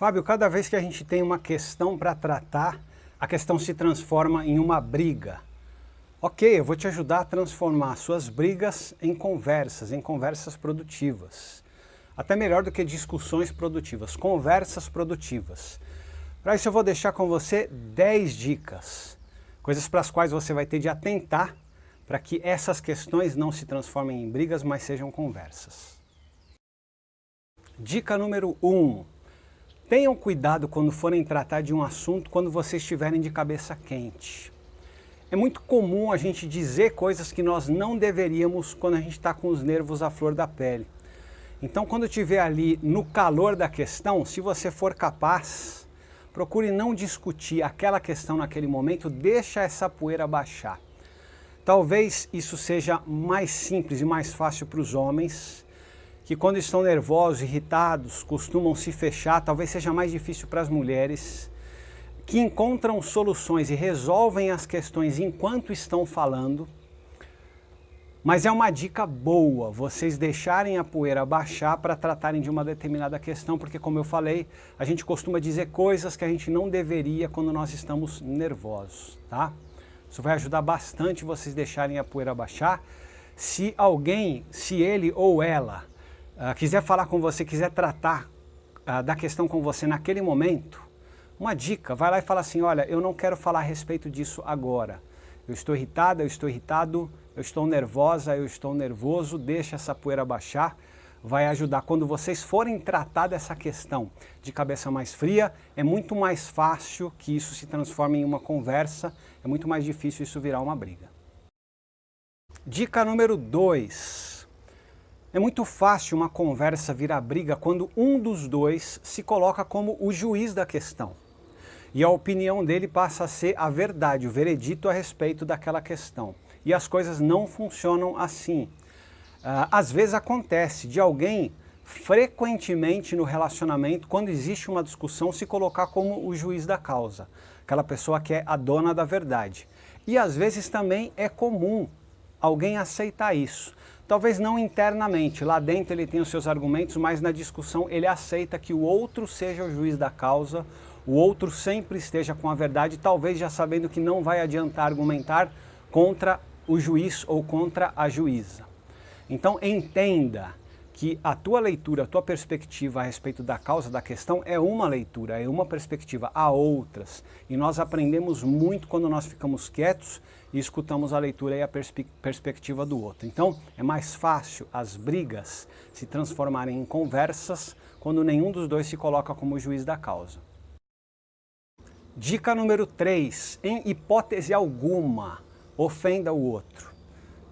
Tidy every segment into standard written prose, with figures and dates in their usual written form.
Fábio, cada vez que a gente tem uma questão para tratar, a questão se transforma em uma briga. Ok, eu vou te ajudar a transformar suas brigas em conversas produtivas. Até melhor do que discussões produtivas, conversas produtivas. Para isso eu vou deixar com você 10 dicas, coisas para as quais você vai ter de atentar para que essas questões não se transformem em brigas, mas sejam conversas. Dica número 1. Tenham cuidado quando forem tratar de um assunto quando vocês estiverem de cabeça quente. É muito comum a gente dizer coisas que nós não deveríamos quando a gente está com os nervos à flor da pele. Então, quando estiver ali no calor da questão, se você for capaz, procure não discutir aquela questão naquele momento, deixa essa poeira baixar. Talvez isso seja mais simples e mais fácil para os homens, que quando estão nervosos, irritados, costumam se fechar. Talvez seja mais difícil para as mulheres, que encontram soluções e resolvem as questões enquanto estão falando. Mas é uma dica boa vocês deixarem a poeira baixar para tratarem de uma determinada questão, porque, como eu falei, a gente costuma dizer coisas que a gente não deveria quando nós estamos nervosos, tá? Isso vai ajudar bastante vocês deixarem a poeira baixar. Se alguém, se ele ou ela quiser falar com você, quiser tratar da questão com você naquele momento, uma dica, vai lá e fala assim: olha, eu não quero falar a respeito disso agora. Eu estou irritada, eu estou irritado, eu estou nervosa, eu estou nervoso, deixa essa poeira baixar. Vai ajudar. Quando vocês forem tratar dessa questão de cabeça mais fria, é muito mais fácil que isso se transforme em uma conversa, é muito mais difícil isso virar uma briga. Dica número 2. É muito fácil uma conversa virar briga quando um dos dois se coloca como o juiz da questão. E a opinião dele passa a ser a verdade, o veredito a respeito daquela questão. E as coisas não funcionam assim. Às vezes acontece de alguém, frequentemente no relacionamento, quando existe uma discussão, se colocar como o juiz da causa. Aquela pessoa que é a dona da verdade. E às vezes também é comum alguém aceitar isso. Talvez não internamente, lá dentro ele tem os seus argumentos, mas na discussão ele aceita que o outro seja o juiz da causa, o outro sempre esteja com a verdade, talvez já sabendo que não vai adiantar argumentar contra o juiz ou contra a juíza. Então entenda que a tua leitura, a tua perspectiva a respeito da causa da questão é uma leitura, é uma perspectiva, há outras. E nós aprendemos muito quando nós ficamos quietos e escutamos a leitura e a perspectiva do outro. Então é mais fácil as brigas se transformarem em conversas quando nenhum dos dois se coloca como juiz da causa. Dica número 3. Em hipótese alguma, ofenda o outro.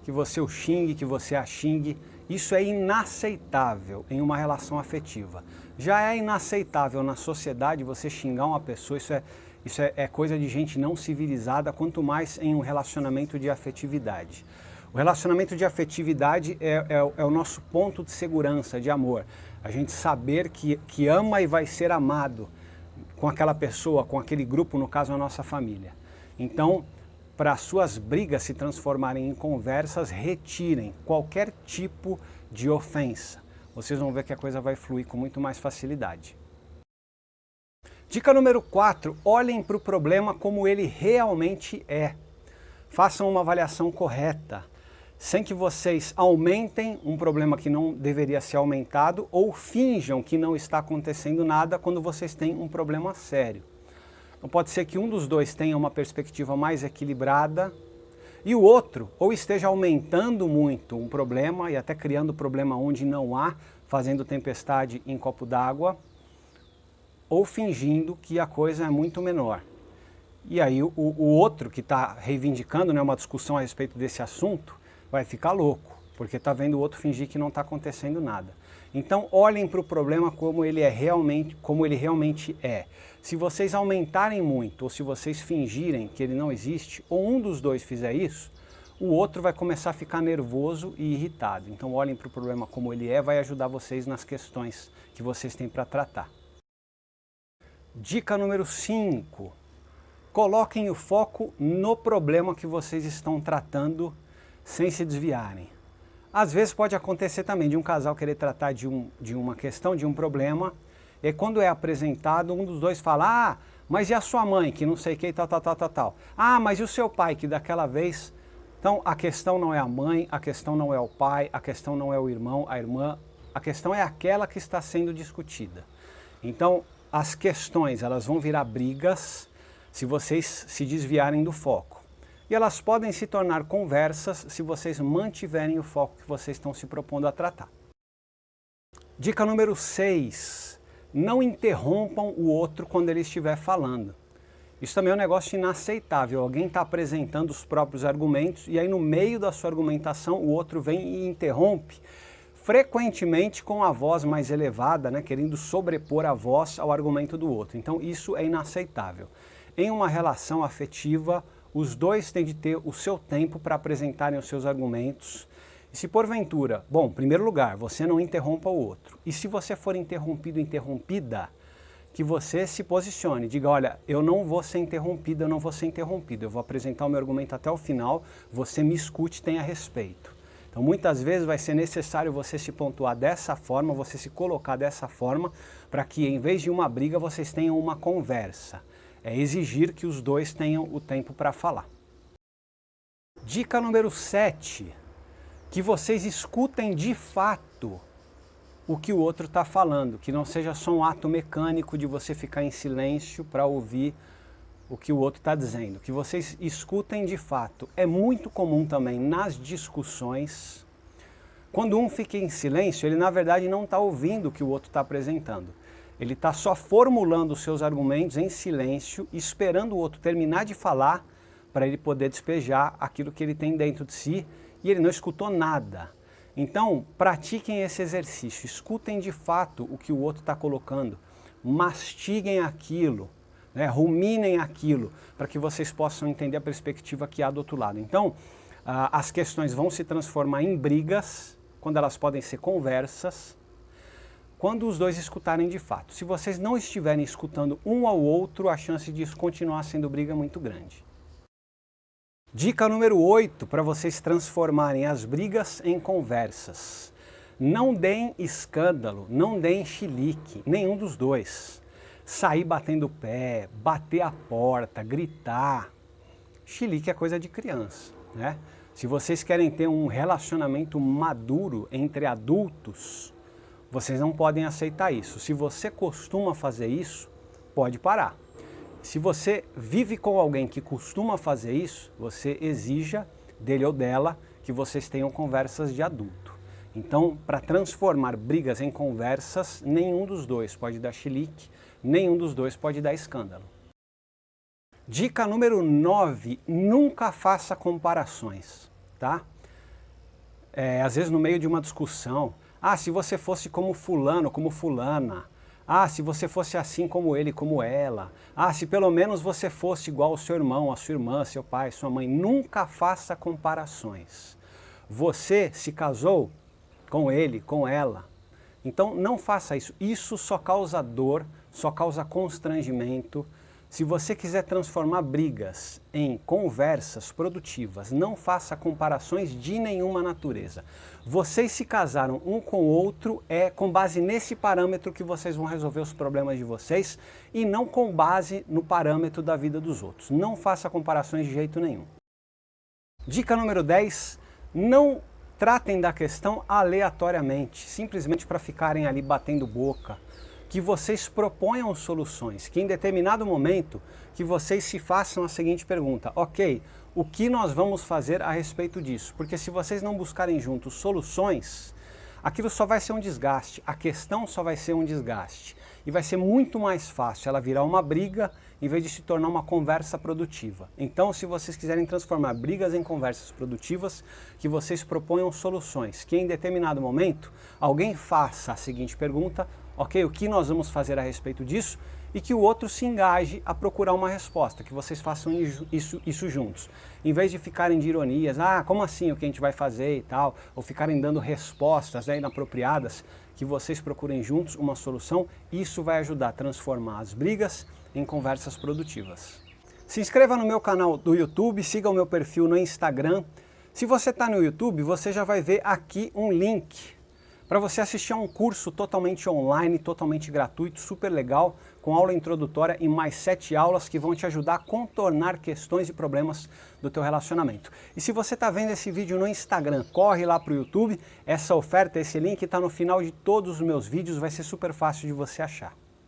Que você o xingue, que você a xingue. Isso é inaceitável em uma relação afetiva. Já é inaceitável na sociedade você xingar uma pessoa, isso é coisa de gente não civilizada, quanto mais em um relacionamento de afetividade. O relacionamento de afetividade é o nosso ponto de segurança, de amor. A gente saber que ama e vai ser amado com aquela pessoa, com aquele grupo, no caso a nossa família. Então, para suas brigas se transformarem em conversas, retirem qualquer tipo de ofensa. Vocês vão ver que a coisa vai fluir com muito mais facilidade. Dica número 4. Olhem para o problema como ele realmente é. Façam uma avaliação correta, sem que vocês aumentem um problema que não deveria ser aumentado ou finjam que não está acontecendo nada quando vocês têm um problema sério. Então pode ser que um dos dois tenha uma perspectiva mais equilibrada e o outro ou esteja aumentando muito um problema e até criando problema onde não há, fazendo tempestade em copo d'água, ou fingindo que a coisa é muito menor. E aí o outro que está reivindicando, né, uma discussão a respeito desse assunto vai ficar louco, porque está vendo o outro fingir que não está acontecendo nada. Então olhem para o problema como ele realmente é. Se vocês aumentarem muito, ou se vocês fingirem que ele não existe, ou um dos dois fizer isso, o outro vai começar a ficar nervoso e irritado. Então olhem para o problema como ele é, vai ajudar vocês nas questões que vocês têm para tratar. Dica número 5. Coloquem o foco no problema que vocês estão tratando sem se desviarem. Às vezes pode acontecer também de um casal querer tratar de uma questão, de um problema, E aí, quando é apresentado, um dos dois fala, ah, mas e a sua mãe, que não sei o que, tal. Ah, mas e o seu pai, que daquela vez... Então, a questão não é a mãe, a questão não é o pai, a questão não é o irmão, a irmã, a questão é aquela que está sendo discutida. Então, as questões, elas vão virar brigas se vocês se desviarem do foco. E elas podem se tornar conversas se vocês mantiverem o foco que vocês estão se propondo a tratar. Dica número 6. Não interrompam o outro quando ele estiver falando. Isso também é um negócio inaceitável. Alguém está apresentando os próprios argumentos e aí no meio da sua argumentação o outro vem e interrompe, frequentemente com a voz mais elevada, né, querendo sobrepor a voz ao argumento do outro. Então isso é inaceitável. Em uma relação afetiva, os dois têm de ter o seu tempo para apresentarem os seus argumentos. E se porventura, bom, em primeiro lugar, você não interrompa o outro. E se você for interrompido, interrompida, que você se posicione, diga, olha, eu não vou ser interrompido, eu não vou ser interrompido, eu vou apresentar o meu argumento até o final, você me escute, tenha respeito. Então muitas vezes vai ser necessário você se pontuar dessa forma, você se colocar dessa forma, para que em vez de uma briga vocês tenham uma conversa. É exigir que os dois tenham o tempo para falar. Dica número 7, que vocês escutem de fato o que o outro está falando, que não seja só um ato mecânico de você ficar em silêncio para ouvir o que o outro está dizendo, que vocês escutem de fato. É muito comum também nas discussões, quando um fica em silêncio, ele na verdade não está ouvindo o que o outro está apresentando. Ele está só formulando os seus argumentos em silêncio, esperando o outro terminar de falar para ele poder despejar aquilo que ele tem dentro de si e ele não escutou nada. Então, pratiquem esse exercício, escutem de fato o que o outro está colocando, mastiguem aquilo, né, ruminem aquilo, para que vocês possam entender a perspectiva que há do outro lado. Então, as questões vão se transformar em brigas, quando elas podem ser conversas, quando os dois escutarem de fato. Se vocês não estiverem escutando um ao outro, a chance disso continuar sendo briga é muito grande. Dica número 8, para vocês transformarem as brigas em conversas. Não deem escândalo, não deem chilique, nenhum dos dois. Sair batendo o pé, bater a porta, gritar. Chilique é coisa de criança, né? Se vocês querem ter um relacionamento maduro entre adultos, vocês não podem aceitar isso. Se você costuma fazer isso, pode parar. Se você vive com alguém que costuma fazer isso, você exija dele ou dela que vocês tenham conversas de adulto. Então, para transformar brigas em conversas, nenhum dos dois pode dar chilique, nenhum dos dois pode dar escândalo. Dica número 9, nunca faça comparações, tá? Às vezes no meio de uma discussão, se você fosse como fulano, como fulana, se você fosse assim como ele, como ela, se pelo menos você fosse igual ao seu irmão, a sua irmã, seu pai, sua mãe, nunca faça comparações. Você se casou com ele, com ela, então não faça isso. Isso só causa dor, só causa constrangimento. Se você quiser transformar brigas em conversas produtivas, não faça comparações de nenhuma natureza. Vocês se casaram um com o outro, é com base nesse parâmetro que vocês vão resolver os problemas de vocês e não com base no parâmetro da vida dos outros. Não faça comparações de jeito nenhum. Dica número 10, não tratem da questão aleatoriamente, simplesmente para ficarem ali batendo boca. Que vocês proponham soluções, que em determinado momento que vocês se façam a seguinte pergunta: ok, o que nós vamos fazer a respeito disso? Porque se vocês não buscarem juntos soluções, aquilo só vai ser um desgaste, a questão só vai ser um desgaste. E vai ser muito mais fácil ela virar uma briga em vez de se tornar uma conversa produtiva. Então, se vocês quiserem transformar brigas em conversas produtivas, que vocês proponham soluções, que em determinado momento alguém faça a seguinte pergunta: ok, o que nós vamos fazer a respeito disso? E que o outro se engaje a procurar uma resposta, que vocês façam isso juntos. Em vez de ficarem de ironias, como assim o que a gente vai fazer e tal, ou ficarem dando respostas inapropriadas, que vocês procurem juntos uma solução. Isso vai ajudar a transformar as brigas em conversas produtivas. Se inscreva no meu canal do YouTube, siga o meu perfil no Instagram. Se você está no YouTube, você já vai ver aqui um link para você assistir a um curso totalmente online, totalmente gratuito, super legal, com aula introdutória e mais 7 aulas que vão te ajudar a contornar questões e problemas do teu relacionamento. E se você está vendo esse vídeo no Instagram, corre lá para o YouTube, essa oferta, esse link está no final de todos os meus vídeos, vai ser super fácil de você achar.